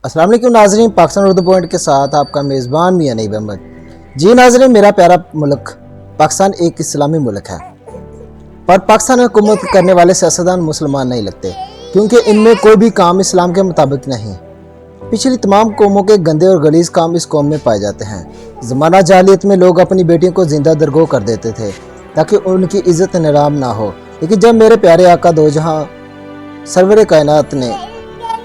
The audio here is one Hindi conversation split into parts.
अस्सलाम वालेकुम नाज़रीन, पाकिस्तान उर्दू पॉइंट के साथ आपका मेज़बान मियां नईब अहमद। जी नाज़रीन, मेरा प्यारा मुल्क पाकिस्तान एक इस्लामी मुल्क है, पर पाकिस्तान में हुकूमत करने वाले सियासतदान मुसलमान नहीं लगते, क्योंकि इनमें कोई भी काम इस्लाम के मुताबिक नहीं। पिछली तमाम कौमों के गंदे और गलीज़ काम इस कौम में पाए जाते हैं। ज़माना जाहिलियत में लोग अपनी बेटियों को जिंदा दरगोह कर देते थे ताकि उनकी इज़्ज़त नीलाम ना हो, लेकिन जब मेरे प्यारे आका दो जहां सरवर कायनात ने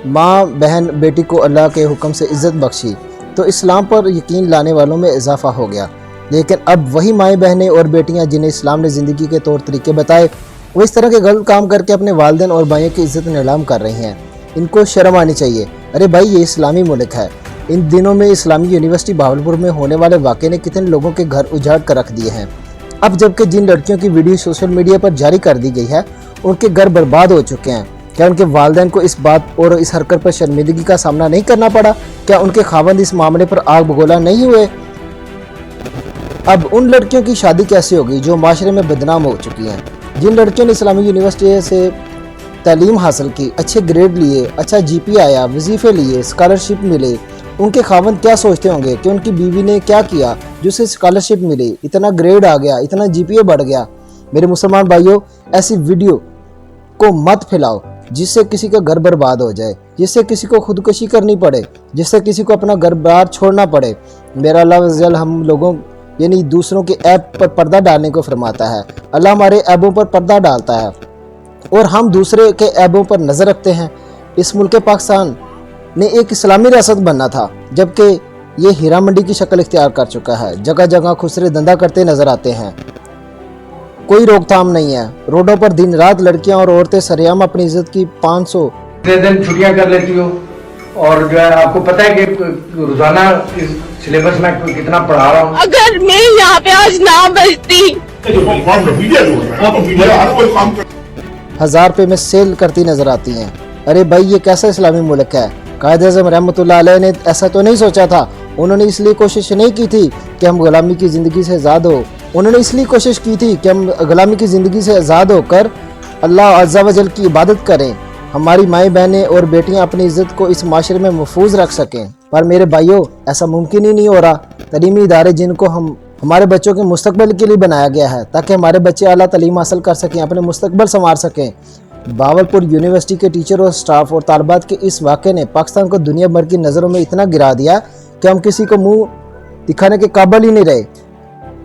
माँ बहन बेटी को अल्लाह के हुक्म से इज़्ज़त बख्शी तो इस्लाम पर यकीन लाने वालों में इजाफा हो गया। लेकिन अब वही माएँ बहनें और बेटियाँ जिन्हें इस्लाम ने ज़िंदगी के तौर तरीके बताए, वो इस तरह के गलत काम करके अपने वालिदैन और भाइयों की इज़्ज़त नीलाम कर रही हैं। इनको शर्म आनी चाहिए। अरे भाई, ये इस्लामी मुल्क है। इन दिनों में इस्लामी यूनिवर्सिटी भावलपुर में होने वाले वाक़े ने कितने लोगों के घर उजाड़ कर रख दिए हैं। अब जबकि जिन लड़कियों की वीडियो सोशल मीडिया पर जारी कर दी गई है, उनके घर बर्बाद हो चुके हैं। क्या उनके वालिदैन को इस बात और इस हरकत पर शर्मिंदगी का सामना नहीं करना पड़ा? क्या उनके खावंद इस मामले पर आग बगोला नहीं हुए? अब उन लड़कियों की शादी कैसे होगी जो माशरे में बदनाम हो चुकी हैं? जिन लड़कियों ने इस्लामी यूनिवर्सिटी से तालीम हासिल की, अच्छे ग्रेड लिए, अच्छा GPA आया, वजीफ़े लिए, स्कॉलरशिप मिले, उनके खावंद क्या सोचते होंगे कि उनकी बीवी ने क्या किया जो उसे स्कॉलरशिप मिली, इतना ग्रेड आ गया, इतना GPA बढ़ गया। मेरे मुसलमान भाइयों, ऐसी वीडियो को मत फैलाओ जिससे किसी का घर बर्बाद हो जाए, जिससे किसी को खुदकुशी करनी पड़े, जिससे किसी को अपना घर बार छोड़ना पड़े। मेरा अल्लाह वज़ल हम लोगों यानी दूसरों के ऐब पर पर्दा डालने को फरमाता है। अल्लाह हमारे ऐबों पर पर्दा डालता है और हम दूसरे के ऐबों पर नज़र रखते हैं। इस मुल्क पाकिस्तान ने एक इस्लामी रियासत बनना था, जबकि ये हीरा मंडी की शक्ल इख्तियार कर चुका है। जगह जगह खुसरे धंधा करते नजर आते हैं, कोई रोकथाम नहीं है। रोडों पर दिन रात लड़कियां और औरतें सरेआम अपनी इज्जत की 500 दिन छुट्टियां कर लेती हो, और जो है आपको पता है कि रोजाना इस सिलेबस में कितना पढ़ा रहा हूँ। अगर मैं यहाँ पे आज ना बचती, 1000 रुपये में सेल करती नजर आती हैं। अरे भाई, ये कैसा इस्लामी मुल्क है? कायद-ए-आज़म रहमतुल्लाह अलैह ने ऐसा तो नहीं सोचा था। उन्होंने इसलिए कोशिश नहीं की थी कि हम गुलामी की ज़िंदगी से आज़ाद हो। उन्होंने इसलिए कोशिश की थी कि हम गुलामी की ज़िंदगी से आज़ाद होकर अल्लाह अज़्ज़ा व जल की इबादत करें, हमारी माएँ बहनें और बेटियां अपनी इज़्ज़त को इस माशरे में महफूज रख सकें। पर मेरे भाइयों, ऐसा मुमकिन ही नहीं हो रहा। तलीमी इदारे जिनको हम हमारे बच्चों के मुस्तकबिल के लिए बनाया गया है ताकि हमारे बच्चे आला तालीम हासिल कर सकें, अपने मुस्तकबिल संवार सकें। भावलपुर यूनिवर्सिटी के टीचर और स्टाफ और तालबात के इस वाक़े ने पाकिस्तान को दुनिया भर की नज़रों में इतना गिरा दिया कि हम किसी को मुंह दिखाने के काबिल ही नहीं रहे।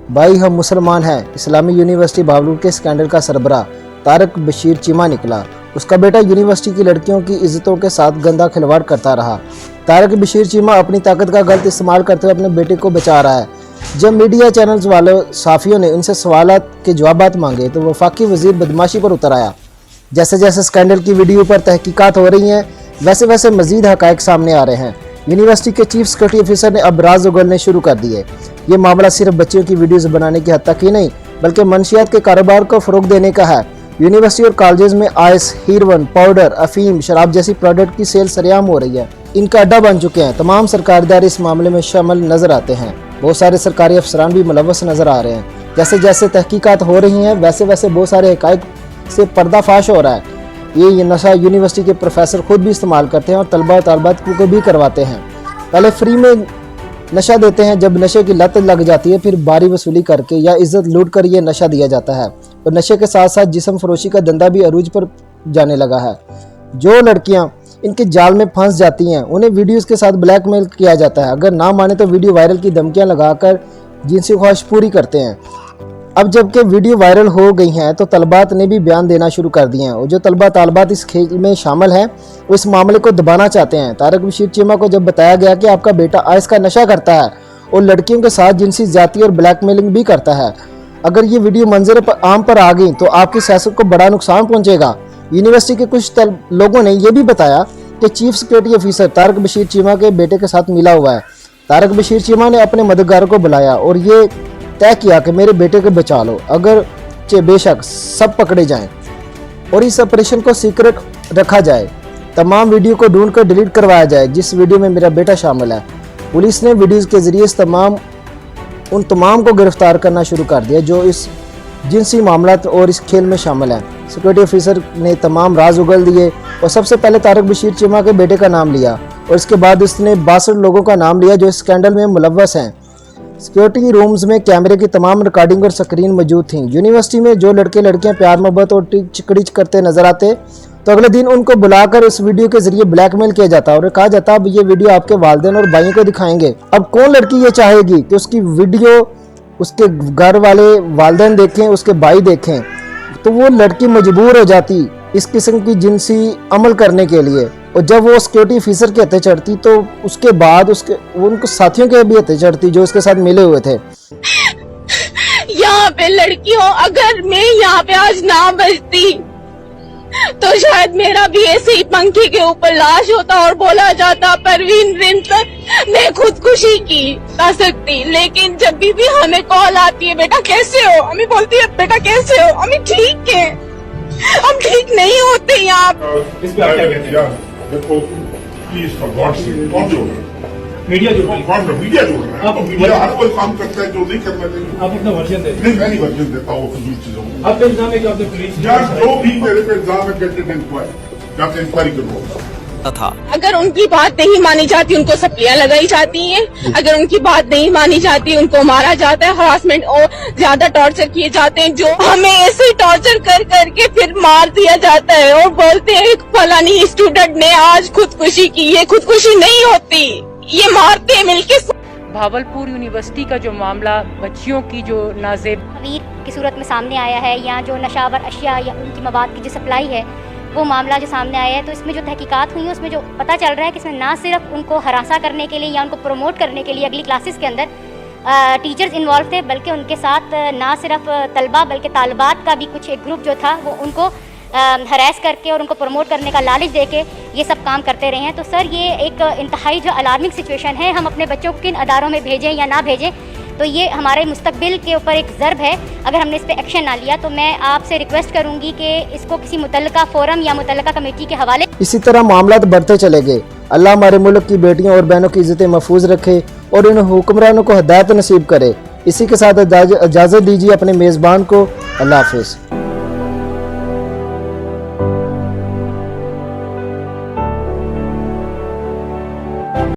भाई, हम मुसलमान हैं। इस्लामी यूनिवर्सिटी भावलपुर के स्कैंडल का सरबराह तारक बशीर चीमा निकला। उसका बेटा यूनिवर्सिटी की लड़कियों की इज्जतों के साथ गंदा खिलवाड़ करता रहा। तारक बशीर चीमा अपनी ताकत का गलत इस्तेमाल करते हुए अपने बेटे को बचा रहा है। जब मीडिया चैनल्स वालों साफियों ने उनसे सवालात के जवाबात मांगे तो वफाकी वजीर बदमाशी पर उतर आया। जैसे जैसे स्कैंडल की वीडियो पर तहकीकात हो रही हैं, वैसे वैसे मजीद हकायक सामने आ रहे हैं। यूनिवर्सिटी के चीफ सिक्योरिटी ऑफिसर ने अब राज उगलने शुरू कर दिए। ये मामला सिर्फ बच्चों की वीडियोस बनाने की हद तक ही नहीं, बल्कि मंशियात के कारोबार को फ़रोग देने का है। यूनिवर्सिटी और कॉलेजेस में आइस, हीरोइन, पाउडर, अफीम, शराब जैसी प्रोडक्ट की सेल सरेआम हो रही है। इनका अड्डा बन चुके हैं। तमाम सरकारी इदारे इस मामले में शामिल नजर आते हैं। बहुत सारे सरकारी अफसरान भी मुलव्वस नजर आ रहे हैं। जैसे जैसे तहकीकात हो रही हैं, वैसे वैसे बहुत सारे हकायक से पर्दाफाश हो रहा है। ये नशा यूनिवर्सिटी के प्रोफेसर खुद भी इस्तेमाल करते हैं और तलबा और तालबात को भी करवाते हैं। पहले फ्री में नशा देते हैं, जब नशे की लत लग जाती है फिर बारी वसूली करके या इज्जत लूट कर ये नशा दिया जाता है। और नशे के साथ साथ जिस्म फरोशी का धंधा भी अरूज पर जाने लगा है। जो लड़कियां इनके जाल में फंस जाती हैं, उन्हें वीडियोस के साथ ब्लैकमेल किया जाता है। अगर ना माने तो वीडियो वायरल की धमकियां लगाकर जिनसी ख्वाहिश पूरी करते हैं। अब जबकि वीडियो वायरल हो गई हैं तो तलबात ने भी बयान देना शुरू कर दिए हैं, और जो तलबा तालबात इस खेल में शामिल हैं वो इस मामले को दबाना चाहते हैं। तारक बशीर चीमा को जब बताया गया कि आपका बेटा आइस का नशा करता है और लड़कियों के साथ जिनसी ज्यादती और ब्लैकमेलिंग भी करता है, अगर ये वीडियो मंजर पर आम पर आ गई तो आपकी सियासत को बड़ा नुकसान पहुंचेगा। यूनिवर्सिटी के कुछ लोगों ने यह भी बताया कि chief security officer Tarak Bashir Cheema के बेटे के साथ मिला हुआ है। तारक बशीर चीमा ने अपने मददगारों को बुलाया और ये तय किया कि मेरे बेटे को बचा लो, अगर बेशक सब पकड़े जाएं और इस ऑपरेशन को सीक्रेट रखा जाए। तमाम वीडियो को ढूंढ कर डिलीट करवाया जाए जिस वीडियो में मेरा बेटा शामिल है। पुलिस ने वीडियोस के जरिए उन तमाम को गिरफ्तार करना शुरू कर दिया जो इस जिनसी मामला और इस खेल में शामिल हैं। सिक्योरिटी ऑफिसर ने तमाम राज उगल दिए और सबसे पहले तारक बशीर चीमा के बेटे का नाम लिया और इसके बाद उसने 62 लोगों का नाम लिया जो इस स्कैंडल में मुलव्वस हैं। सिक्योरिटी रूम्स में कैमरे की तमाम रिकॉर्डिंग और स्क्रीन मौजूद थी। यूनिवर्सिटी में जो लड़के लड़कियां प्यार मोहब्बत और चिकड़िच करते नजर आते तो अगले दिन उनको बुलाकर इस वीडियो के जरिए ब्लैकमेल किया जाता और कहा जाता अब ये वीडियो आपके वालिदैन और भाइयों को दिखाएंगे। अब कौन लड़की ये चाहेगी कि उसकी वीडियो उसके घर वाले वालिदैन देखें, उसके भाई देखें? तो वो लड़की मजबूर हो जाती इस किस्म की जिनसी अमल करने के लिए। और जब वो सिक्योरिटी ऑफिसर के हत्थे चढ़ती तो उसके बाद वो उनको साथियों के भी हत्थे चढ़ती जो उसके साथ मिले हुए थे। यहाँ पे लड़कियों, अगर मैं यहाँ पे आज ना बचती तो शायद मेरा भी ऐसे ही पंखे के ऊपर लाश होता और बोला जाता परवीन रिंतर ने खुदकुशी की कर सकती। लेकिन जब भी हमें कॉल आती है बेटा कैसे हो, हमें बोलती है बेटा कैसे हो, हमें ठीक है, हम ठीक नहीं होते यहाँ। इस पे आप क्या कहते हैं? देखो प्लीज फॉर गॉड सेक कौन जो मीडिया जो मीडिया जो है आप मीडिया हर कोई काम करता है जो नहीं करना चाहिए। आप अपना वर्जन दें। नहीं, मैं नहीं वर्जन देता हूँ फजूल चीजों को। आपका इल्जाम है कि आपने पुलिस यार जो भी मेरे पे इल्जाम है गेट इट इंक्वायरी, जाके इंक्वायरी करो। था अगर उनकी बात नहीं मानी जाती उनको सप्लियां लगाई जाती हैं, अगर उनकी बात नहीं मानी जाती उनको मारा जाता है, हरासमेंट और ज्यादा टॉर्चर किए जाते हैं, जो हमें ऐसे टॉर्चर कर करके फिर मार दिया जाता है और बोलते हैं फलानी स्टूडेंट ने आज खुदकुशी की। ये खुदकुशी नहीं होती, ये मारते हैं मिलके। भावलपुर यूनिवर्सिटी का जो मामला बच्चियों की जो नाजेब तस्वीर की सूरत में सामने आया है या जो नशावर अशिया या उनकी मवाद की जो सप्लाई है वो मामला जो सामने आया है, तो इसमें जो तहकीकात हुई है उसमें जो पता चल रहा है कि इसमें ना सिर्फ उनको हरासा करने के लिए या उनको प्रमोट करने के लिए अगली क्लासेस के अंदर टीचर्स इन्वॉल्व थे, बल्कि उनके साथ ना सिर्फ तलबा बल्कि तालिबात का भी कुछ एक ग्रुप जो था वो उनको हरास करके और उनको प्रमोट करने का लालच देके ये सब काम करते रहे हैं। तो सर ये एक इंतहाई जो अलार्मिंग सिचुएशन है। हम अपने बच्चों को किन अदारों में भेजें या ना भेजें तो ये हमारे मुस्तकबिल के ऊपर एक ज़र्ब है अगर हमने इस पर एक्शन ना लिया। तो मैं आपसे रिक्वेस्ट करूंगी कि इसको किसी मुतल्लिका फोरम या मुतल्लिका कमेटी के हवाले। इसी तरह मामला बढ़ते चले गए। अल्लाह हमारे मुल्क की बेटियों और बहनों की इज्जतें महफूज रखे और इन हुक्मरानों को हिदायत नसीब करे। इसी के साथ इजाज़त दीजिए अपने मेज़बान को। अल्लाह हाफिज़।